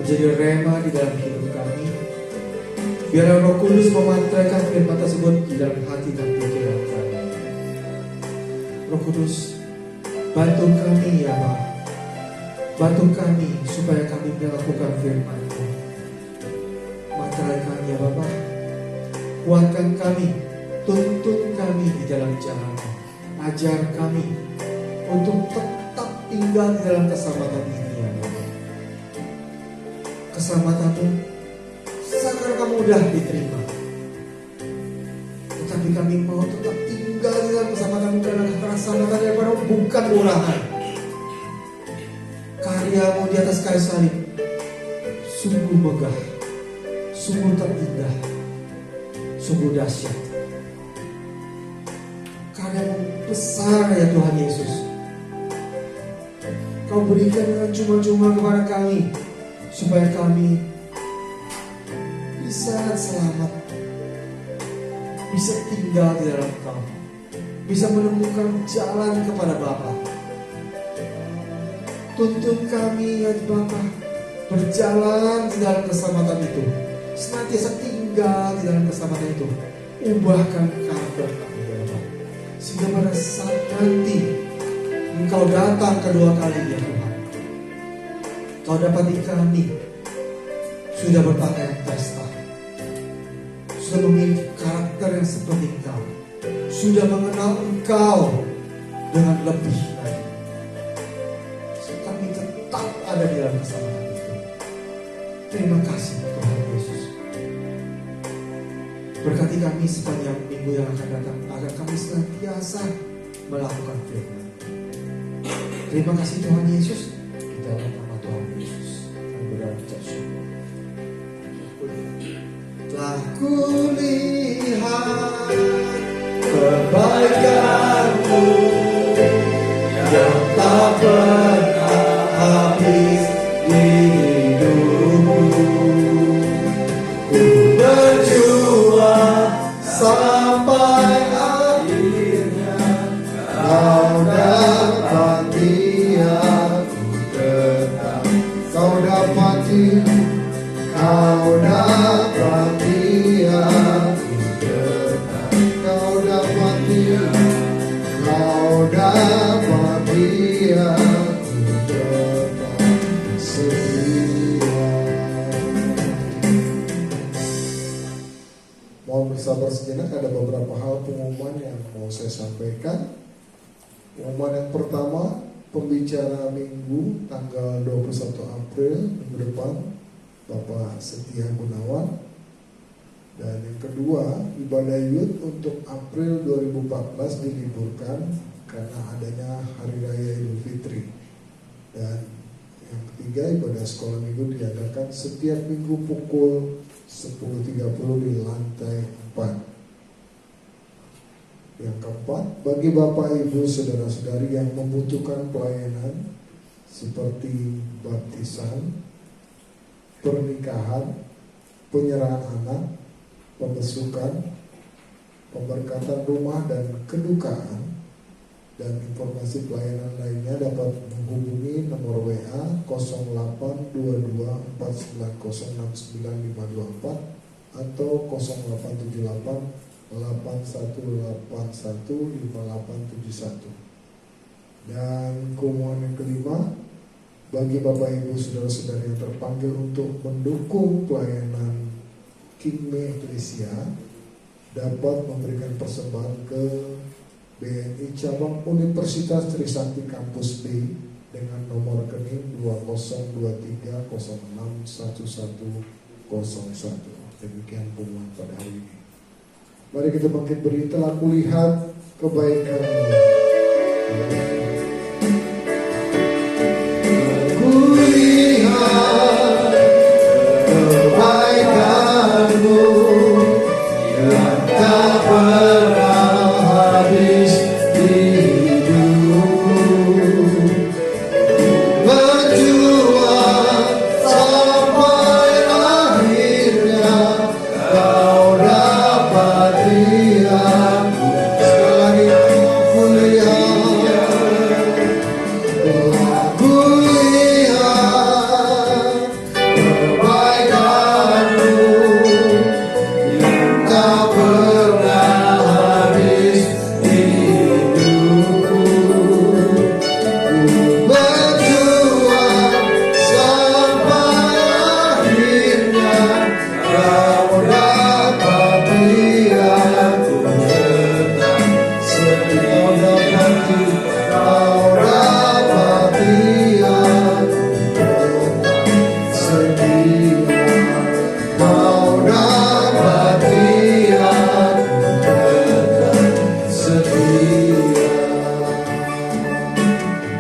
menjadi rema di dalam hidup kami. Biarlah Roh Kudus memantraikan firman tersebut di dalam hati dan pikiran kami. Roh Kudus, bantu kami ya Bapa. Bantu kami supaya kami melakukan firman-Mu. Mantraikan ya Bapa. Kuatkan kami, tuntun kami di dalam jalan-Mu. Ajar kami untuk tetap tinggal di dalam keselamatan ini ya Bapa. Keselamatan-Mu seakan-akan mudah diterima, tetapi kami mau tetap tinggal di dalam keselamatan-Mu karena keselamatan yang baru bukan murahan. Karya-Mu di atas kayu salib sungguh megah, sungguh terindah, sungguh dahsyat. Karya-Mu besar ya Tuhan Yesus. Kau berikan dengan cuma-cuma kepada kami supaya kami bisa selamat, bisa tinggal di dalam Kau, bisa menemukan jalan kepada Bapa. Tuntun kami ya Bapa, berjalan di dalam keselamatan itu, senantiasa tinggal di dalam keselamatan itu. Ubahkan karakter kami ya Bapa, sehingga pada saat nanti Engkau datang kedua kali ya Tuhan, Kau dapati kami sudah berpakaian pesta, sudah memiliki karakter yang seperti Engkau, sudah mengenal Engkau dengan lebih lagi. Kami tetap ada di dalam keselamatan itu. Terima kasih Tuhan Yesus. Berkati kami sepanjang minggu yang akan datang, agar kami senantiasa melakukan firman. Terima kasih Tuhan Yesus. Di dalam nama Tuhan Yesus kami berucap syukur. Telah kulihat kebaikan-Mu yang tak pernah habis di hidupku. Ku berjuang sampai akhirnya Kau dapati aku tetap. Kau dapati aku tetap. Kau dapati aku tetap setia. Mohon bersabar sejenak, ada beberapa hal pengumuman yang mau saya sampaikan. Pengumuman yang pertama, pembicara minggu tanggal 21 April minggu depan, Bapak Setia Gunawan. Dan yang kedua, ibadah youth untuk April 2014 diliburkan karena adanya Hari Raya Idul Fitri. Dan yang ketiga, ibadah sekolah minggu diadakan setiap minggu pukul 10.30 di lantai 4. Yang keempat, bagi Bapak Ibu Saudara-saudari yang membutuhkan pelayanan seperti baptisan, pernikahan, penyerahan anak, pembesukan, pemberkatan rumah dan kedukaan, dan informasi pelayanan lainnya dapat menghubungi nomor WA 082249069524 atau 087881815871. Dan keumuman yang kelima, bagi Bapak Ibu Saudara-saudari yang terpanggil untuk mendukung pelayanan Kingme Ecclesia dapat memberikan persembahan ke BNI Cabang Universitas Trisakti Kampus B dengan nomor rekening 2023061101. Demikian pengumuman pada hari ini. Mari kita bangkit berdiri. Telah kulihat kebaikan-Mu. Kulihat kebaikan-Mu yang tak pernah habis di hidupku. Berjuang sampai akhirnya Kau dapati aku. Sekali lagi, kulihat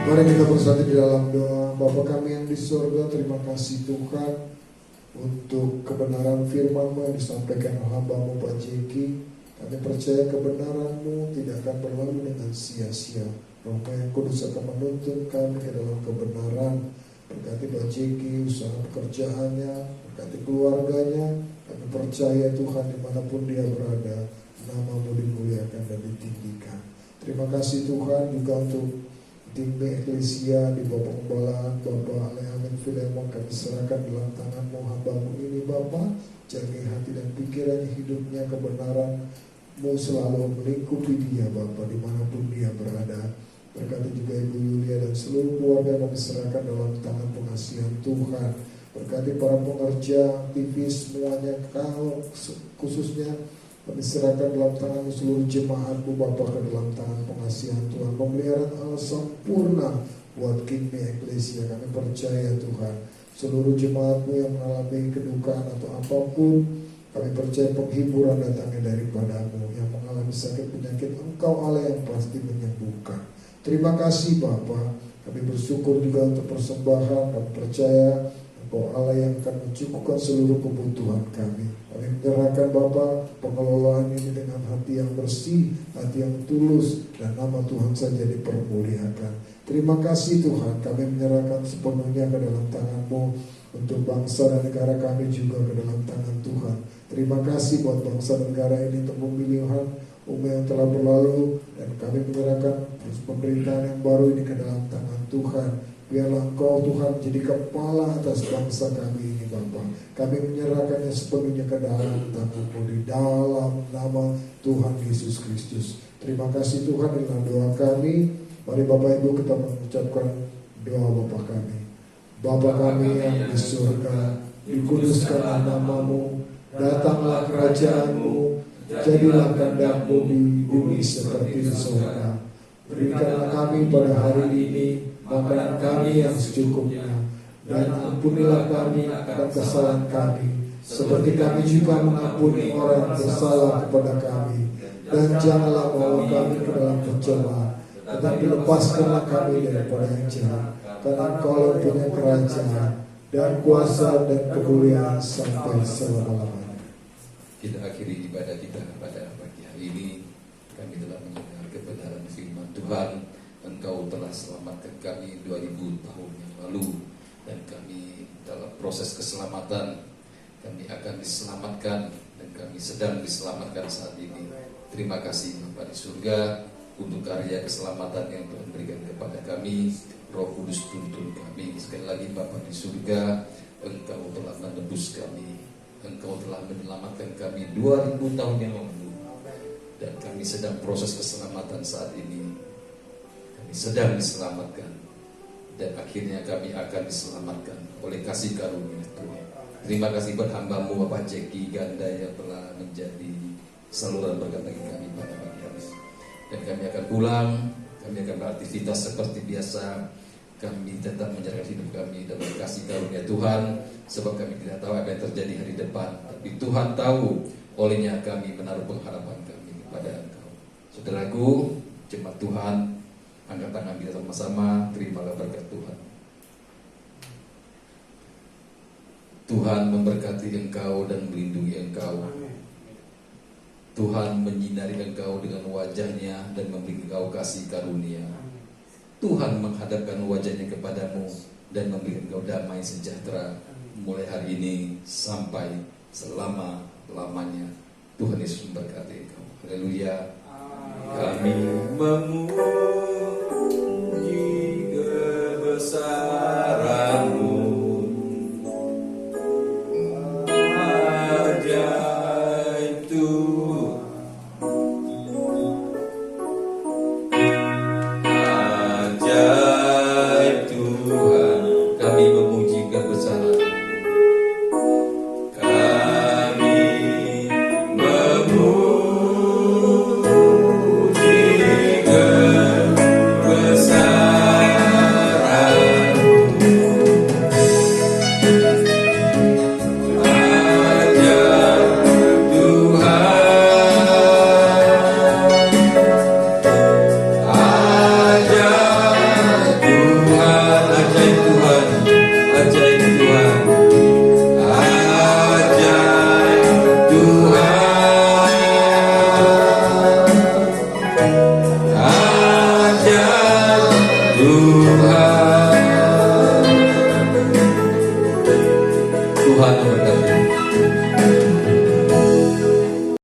Mari kita bersatu di dalam doa. Bapa kami yang di surga, terima kasih Tuhan untuk kebenaran firman-Mu yang disampaikan oleh hamba-Mu Pak Jeki. Kami percaya kebenaran-Mu tidak akan berlalu dengan sia-sia. Roh yang Kudus akan menuntun kami ke dalam kebenaran. Berkati Pak Jeki, usaha pekerjaannya, berkati keluarganya. Kami percaya Tuhan dimanapun dia berada, nama-Mu dimuliakan dan ditinggikan. Terima kasih Tuhan juga untuk tim Eklesia di bawah penggembalaan Bapak Alehamin Filemon, kami serahkan dalam tangan-Mu hamba-Mu ini Bapak. Jaga hati dan pikirannya, hidupnya, kebenaran-Mu selalu melingkupi dia Bapak dimanapun dia berada. Berkati juga Ibu Yulia dan seluruh keluarga kami serahkan dalam tangan pengasihan Tuhan. Berkati para pengerja, aktivis semuanya, kau khususnya kami serahkan dalam tangan seluruh jemaat-Mu Bapa ke dalam tangan pengasihan Tuhan. Pemeliharaan Allah sempurna buat Kingdom Eklesia. Kami percaya Tuhan, seluruh jemaat-Mu yang mengalami kedukaan atau apapun, kami percaya penghiburan datangnya daripada-Mu. Yang mengalami sakit penyakit, Engkau Allah yang pasti menyembuhkan. Terima kasih Bapa. Kami bersyukur juga untuk persembahan. Kami percaya Engkau Allah yang akan mencukupkan seluruh kebutuhan kami. Kami menyerahkan Bapa pengelolaan ini dengan hati yang bersih, hati yang tulus, dan nama Tuhan saja dipermuliakan. Terima kasih Tuhan, kami menyerahkan sepenuhnya ke dalam tangan-Mu. Untuk bangsa dan negara kami juga ke dalam tangan Tuhan. Terima kasih buat bangsa dan negara ini untuk pemilihan yang telah berlalu, dan kami menyerahkan pemerintahan yang baru ini ke dalam tangan Tuhan. Biarlah Engkau Tuhan jadi kepala atas bangsa kami ini Bapa. Kami menyerahkannya sepenuhnya ke dalam tangan-Mu di dalam nama Tuhan Yesus Kristus. Terima kasih Tuhan, inilah doa kami. Mari Bapak Ibu kita mengucapkan doa Bapa kami. Bapa kami yang di surga, dikuduskanlah nama-Mu, datanglah kerajaan-Mu, jadilah kehendak-Mu di bumi seperti di surga. Berikanlah kami pada hari ini makanan kami yang secukupnya, dan ampunilah kami akan kesalahan kami, seperti kami juga mengampuni orang yang bersalah kepada kami. Dan janganlah bawa kami ke dalam pencobaan, tetapi lepaskanlah kami daripada yang jahat. Karena Engkau punya kerajaan dan kuasa dan kemuliaan sampai selama-lamanya. Kita akhiri ibadah kita pada pagi hari ini. Kami telah mendengar kebenaran firman Tuhan. Engkau telah selamatkan kami 2000 tahun yang lalu, dan kami dalam proses keselamatan. Kami akan diselamatkan, dan kami sedang diselamatkan saat ini. Terima kasih Bapa di surga untuk karya keselamatan yang Tuhan berikan kepada kami. Roh Kudus tuntun kami. Sekali lagi Bapa di surga, Engkau telah menebus kami, Engkau telah menyelamatkan kami 2000 tahun yang lalu, dan kami sedang proses keselamatan saat ini. Kami sedang diselamatkan, dan akhirnya kami akan diselamatkan oleh kasih karunia Tuhan. Terima kasih buat hamba-Mu Bapak Jeki Ganda yang telah menjadi saluran berkat bagi kami pada pagi hari. Dan kami akan pulang, kami akan beraktivitas seperti biasa. Kami tetap menyerahkan hidup kami dalam kasih karunia Tuhan, sebab kami tidak tahu apa yang terjadi hari depan, tapi Tuhan tahu. Olehnya kami menaruh pengharapan kami kepada Engkau. Saudaraku, jemaat Tuhan, angkat tangan kita sama-sama, terimalah berkat Tuhan. Tuhan memberkati engkau dan melindungi engkau. Tuhan menyinari engkau dengan wajahnya dan memberi engkau kasih karunia. Tuhan menghadapkan wajahnya kepadamu dan memberi engkau damai sejahtera mulai hari ini sampai selama-lamanya. Tuhan Yesus memberkati engkau. Haleluya. Kami memuji kebesaran-Mu. Memuji Tuhan. Tuhan memberkati.